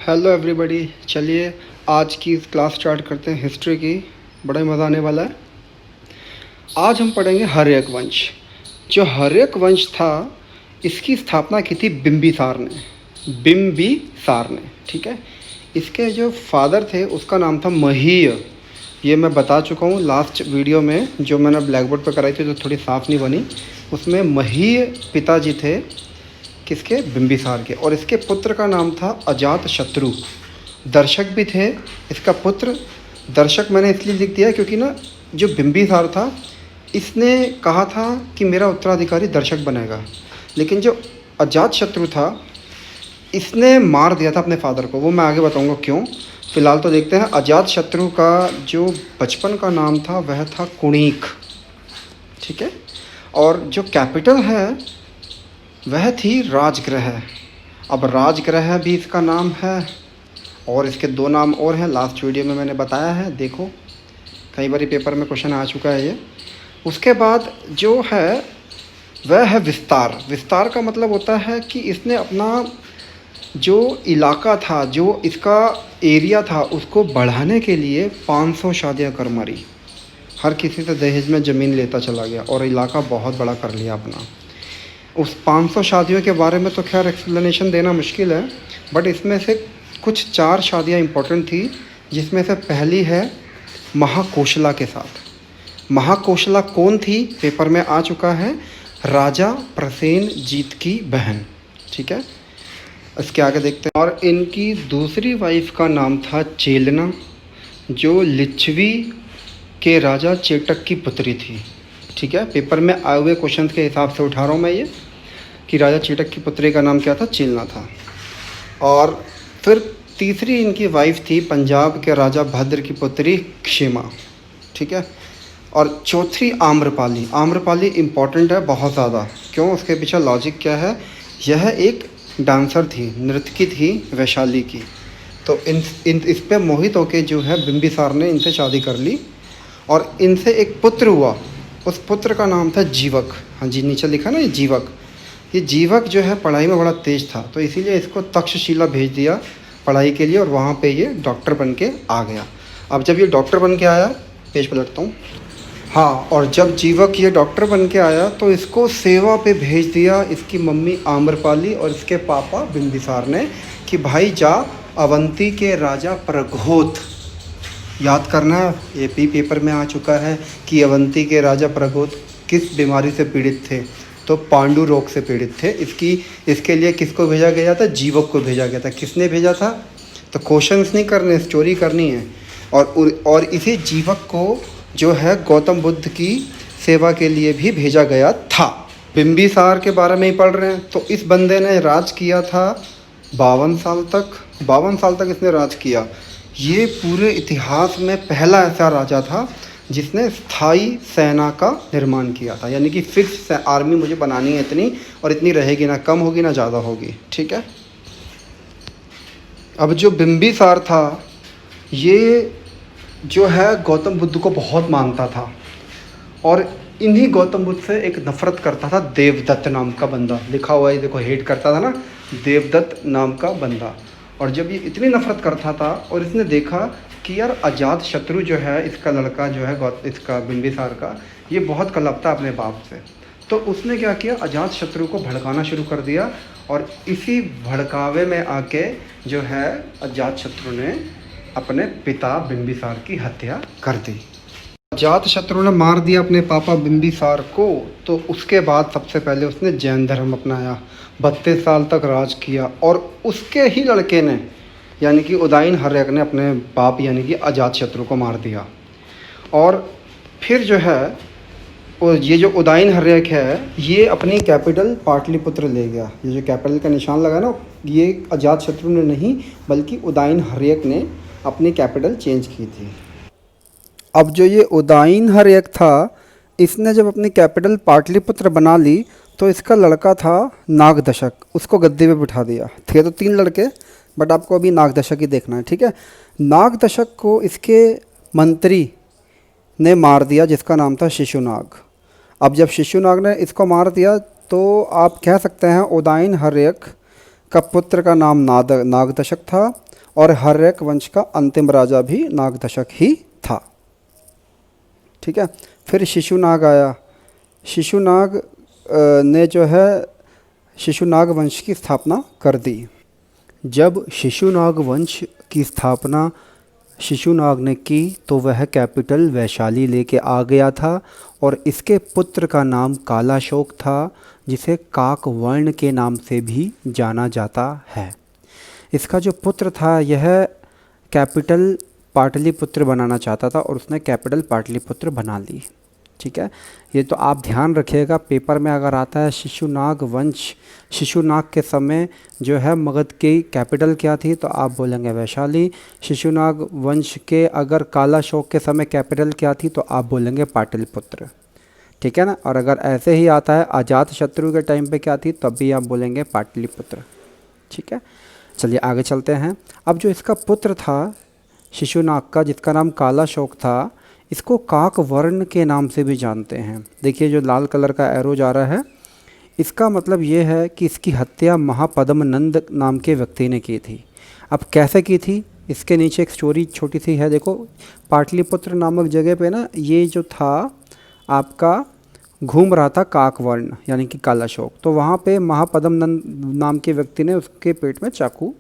Hello everybody. चलिए आज की क्लास स्टार्ट करते हैं हिस्ट्री की। बड़ा ही मज़ा आने वाला है। आज हम पढ़ेंगे हर्यक वंश। जो हर्यक वंश था इसकी स्थापना की थी बिंबिसार ने। ठीक है। इसके जो फादर थे उसका नाम था महीय। ये मैं बता चुका हूँ लास्ट वीडियो में, जो मैंने ब्लैक बोर्ड पर कराई थी तो थोड़ी साफ़ नहीं बनी। उसमें महीय पिताजी थे किसके? बिंबिसार के। और इसके पुत्र का नाम था अजातशत्रु। दर्शक भी थे इसका पुत्र। दर्शक मैंने इसलिए लिख दिया क्योंकि ना जो बिंबिसार था इसने कहा था कि मेरा उत्तराधिकारी दर्शक बनेगा, लेकिन जो अजातशत्रु था इसने मार दिया था अपने फादर को। वो मैं आगे बताऊंगा क्यों। फ़िलहाल तो देखते हैं। अजातशत्रु का जो बचपन का नाम था वह था कुणीक। ठीक है। और जो कैपिटल है वह थी राजगृह। अब राजगृह भी इसका नाम है और इसके दो नाम और हैं। लास्ट वीडियो में मैंने बताया है, देखो कई बार पेपर में क्वेश्चन आ चुका है ये। उसके बाद जो है वह है विस्तार। विस्तार का मतलब होता है कि इसने अपना जो इलाका था, जो इसका एरिया था, उसको बढ़ाने के लिए 500 शादियाँ कर मारी। हर किसी से दहेज में ज़मीन लेता चला गया और इलाका बहुत बड़ा कर लिया अपना। उस 500 शादियों के बारे में तो खैर एक्सप्लेनेशन देना मुश्किल है, बट इसमें से कुछ 4 शादियाँ इम्पोर्टेंट थी, जिसमें से पहली है महाकोशला के साथ। महाकोशला कौन थी? पेपर में आ चुका है, राजा प्रसेनजीत की बहन। ठीक है। इसके आगे देखते हैं। और इनकी दूसरी वाइफ का नाम था चेलना, जो लिच्छवी के राजा चेटक की पुत्री थी। ठीक है। पेपर में आए हुए क्वेश्चन के हिसाब से उठा रहा हूँ मैं ये, कि राजा चेटक की पुत्री का नाम क्या था? चेलना था। और फिर तीसरी इनकी वाइफ थी पंजाब के राजा भद्र की पुत्री क्षेमा। ठीक है। और चौथी आम्रपाली। आम्रपाली इम्पॉर्टेंट है बहुत ज़्यादा। क्यों? उसके पीछे लॉजिक क्या है? यह एक डांसर थी, नृत्यकी थी वैशाली की। तो इस पे मोहित होके जो है बिंबिसार ने इनसे शादी कर ली और इनसे एक पुत्र हुआ। उस पुत्र का नाम था जीवक। हाँ जी, नीचे लिखा ना ये जीवक। ये जीवक जो है पढ़ाई में बड़ा तेज़ था, तो इसीलिए इसको तक्षशिला भेज दिया पढ़ाई के लिए और वहाँ पे ये डॉक्टर बन के आ गया। अब जब ये डॉक्टर बन के आया, पेज पलटता हूँ। हाँ, और जब जीवक ये डॉक्टर बन के आया तो इसको सेवा पे भेज दिया इसकी मम्मी आम्रपाली और इसके पापा बिंबिसार ने, कि भाई जा अवंती के राजा प्रघोत। याद करना, ये भी पेपर में आ चुका है कि अवंती के राजा प्रघोत किस बीमारी से पीड़ित थे? तो पांडु रोग से पीड़ित थे। इसके लिए किसको भेजा गया था? जीवक को भेजा गया था। किसने भेजा था? तो क्वेश्चंस नहीं करने, स्टोरी करनी है। और इसी जीवक को जो है गौतम बुद्ध की सेवा के लिए भी भेजा गया था। बिंबिसार के बारे में ही पढ़ रहे हैं। तो इस बंदे ने राज किया था 52 साल तक। 52 साल तक इसने राज किया। ये पूरे इतिहास में पहला ऐसा राजा था जिसने स्थायी सेना का निर्माण किया था, यानी कि फिक्स आर्मी मुझे बनानी है इतनी, और इतनी रहेगी, ना कम होगी ना ज़्यादा होगी। ठीक है। अब जो बिंबिसार था ये जो है गौतम बुद्ध को बहुत मानता था और इन्हीं गौतम बुद्ध से एक नफ़रत करता था देवदत्त नाम का बंदा। लिखा हुआ है देखो, हेट करता था ना, देवदत्त नाम का बंदा। और जब ये इतनी नफ़रत करता था और इसने देखा कि यार अजातशत्रु जो है, इसका लड़का जो है इसका बिंबिसार का, ये बहुत कलपता अपने बाप से, तो उसने क्या किया? अजातशत्रु को भड़काना शुरू कर दिया और इसी भड़कावे में आके जो है अजातशत्रु ने अपने पिता बिंबिसार की हत्या कर दी। अजातशत्रु ने मार दिया अपने पापा बिंबिसार को। तो उसके बाद सबसे पहले उसने जैन धर्म अपनाया, 32 साल तक राज किया। और उसके ही लड़के ने, यानी कि उदयन हर्यक ने अपने बाप यानी कि अजातशत्रु को मार दिया। और फिर जो है ये जो उदयन हर्यक है ये अपनी कैपिटल पाटलिपुत्र ले गया। ये जो कैपिटल का निशान लगा ना, ये अजातशत्रु ने नहीं बल्कि उदयन हर्यक ने अपनी कैपिटल चेंज की थी। अब जो ये उदयन हर्यक था, इसने जब अपनी कैपिटल पाटलिपुत्र बना ली तो इसका लड़का था नागदशक, उसको गद्दी पे बिठा दिया। थे तो 3 लड़के, बट आपको अभी नागदशक ही देखना है। ठीक है। नागदशक को इसके मंत्री ने मार दिया जिसका नाम था शिशुनाग। अब जब शिशुनाग ने इसको मार दिया तो आप कह सकते हैं उदयन हर्यक का पुत्र का नाम नागदशक था और हर्यक वंश का अंतिम राजा भी नागदशक ही था। ठीक है, फिर शिशुनाग आया। शिशुनाग ने जो है शिशुनाग वंश की स्थापना कर दी। जब शिशुनाग वंश की स्थापना शिशुनाग ने की तो वह कैपिटल वैशाली लेके आ गया था और इसके पुत्र का नाम कालाशोक था, जिसे काकवर्ण के नाम से भी जाना जाता है। इसका जो पुत्र था यह कैपिटल पाटलिपुत्र बनाना चाहता था और उसने कैपिटल पाटलिपुत्र बना ली। ठीक है, ये तो आप ध्यान रखिएगा, पेपर में अगर आता है शिशुनाग वंश, शिशुनाग के समय जो है मगध की कैपिटल क्या थी तो आप बोलेंगे वैशाली। शिशुनाग वंश के अगर कालाशोक के समय कैपिटल क्या थी तो आप बोलेंगे पाटलिपुत्र। ठीक है ना, और अगर ऐसे ही आता है अजातशत्रु के टाइम पे क्या थी तब भी आप बोलेंगे पाटलिपुत्र। ठीक है, चलिए आगे चलते हैं। अब जो इसका पुत्र था शिशुनाग का, जिसका नाम कालाशोक था, इसको काकवर्ण के नाम से भी जानते हैं। देखिए जो लाल कलर का एरो जा रहा है, इसका मतलब ये है कि इसकी हत्या महापद्मनंद नाम के व्यक्ति ने की थी। अब कैसे की थी, इसके नीचे एक स्टोरी छोटी सी है। देखो पाटलिपुत्र नामक जगह पे ना ये जो था आपका घूम रहा था काकवर्ण यानी कि कालाशोक, तो वहाँ पे महापद्मनंद नाम के व्यक्ति ने उसके पेट में चाकू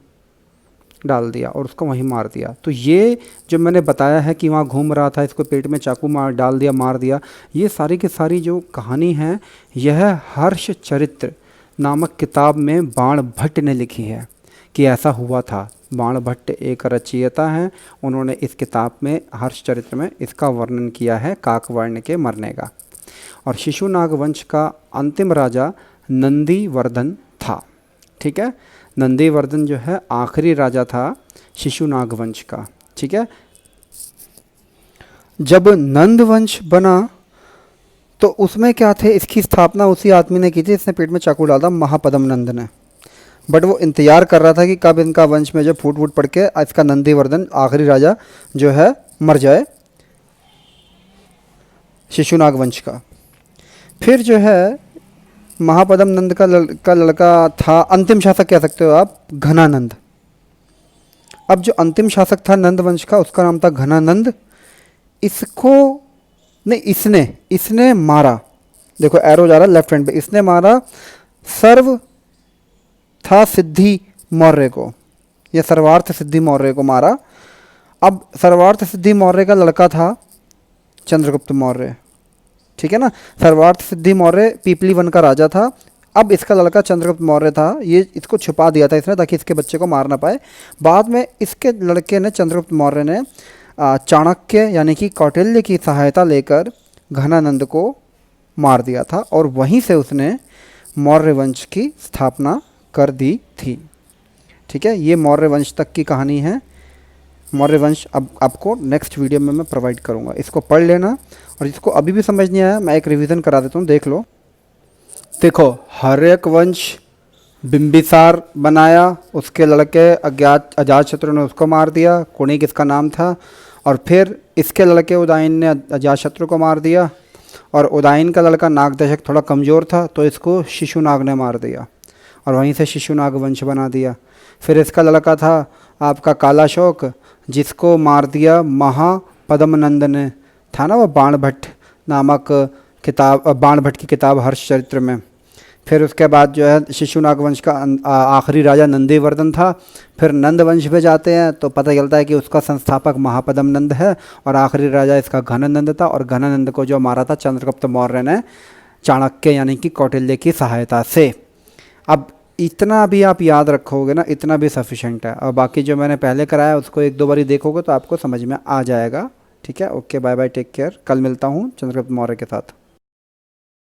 डाल दिया और उसको वहीं मार दिया। तो ये जो मैंने बताया है कि वहाँ घूम रहा था, इसको पेट में चाकू डाल दिया, मार दिया, ये सारी की सारी जो कहानी है यह हर्ष चरित्र नामक किताब में बाण भट्ट ने लिखी है कि ऐसा हुआ था। बाण भट्ट एक रचयिता हैं, उन्होंने इस किताब में हर्ष चरित्र में इसका वर्णन किया है काकवर्ण के मरने का। और शिशुनाग वंश का अंतिम राजा नंदीवर्धन था। ठीक है, नंदीवर्धन जो है आखिरी राजा था शिशुनाग वंश का। ठीक है, जब नंद वंश बना तो उसमें क्या थे, इसकी स्थापना उसी आदमी ने की थी, इसने पेट में चाकू डाला महापद्मनंद ने। बट वो इंतजार कर रहा था कि कब इनका वंश में जो फूट फूट पड़ के इसका नंदीवर्धन आखिरी राजा जो है मर जाए शिशुनाग वंश का। फिर जो है महापद्मनंद का लड़का था, अंतिम शासक कह सकते हो आप, घनानंद। अब जो अंतिम शासक था नंद वंश का, उसका नाम था घनानंद। इसको नहीं, इसने मारा, देखो एरो जा रहा लेफ्ट हैंड पे, इसने मारा सर्व था सिद्धि मौर्य को, यह सर्वार्थ सिद्धि मौर्य को मारा। अब सर्वार्थ सिद्धि मौर्य का लड़का था चंद्रगुप्त मौर्य। ठीक है ना, सर्वार्थ सिद्धि मौर्य पीपली वन का राजा था। अब इसका लड़का चंद्रगुप्त मौर्य था, ये इसको छुपा दिया था इसने ताकि इसके बच्चे को मार ना पाए। बाद में इसके लड़के ने, चंद्रगुप्त मौर्य ने चाणक्य यानी कि कौटिल्य की सहायता लेकर घनानंद को मार दिया था और वहीं से उसने मौर्य वंश की स्थापना कर दी थी। ठीक है, ये मौर्य वंश तक की कहानी है। मौर्य वंश अब आपको नेक्स्ट वीडियो में मैं प्रोवाइड करूँगा, इसको पढ़ लेना। और जिसको अभी भी समझ नहीं आया मैं एक रिवीजन करा देता हूँ, देख लो। देखो, हर्यक वंश बिंबिसार बनाया, उसके लड़के अजातशत्रु ने उसको मार दिया, कुणिक इसका नाम था। और फिर इसके लड़के उदयन ने अजातशत्रु को मार दिया और उदयन का लड़का नागदशक थोड़ा कमज़ोर था तो इसको शिशुनाग ने मार दिया और वहीं से शिशुनाग वंश बना दिया। फिर इसका लड़का था आपका कालाशोक, जिसको मार दिया महापद्मनंद ने, था ना वो बाण भट्ट नामक किताब, बाण भट्ट की किताब हर्ष चरित्र में। फिर उसके बाद जो है शिशुनाग वंश का आखिरी राजा नंदीवर्धन था। फिर नंद वंश पे जाते हैं तो पता चलता है कि उसका संस्थापक महापद्मनंद है और आखिरी राजा इसका घनानंद था। और घनानंद को जो मारा था चंद्रगुप्त मौर्य ने चाणक्य यानी कि कौटिल्य की सहायता से। अब इतना भी आप याद रखोगे ना, इतना भी सफिशेंट है। और बाकी जो मैंने पहले कराया उसको एक दो बारी देखोगे तो आपको समझ में आ जाएगा। ठीक है, okay, bye bye, take care. कल मिलता हूँ चंद्रगुप्त मौर्य के साथ।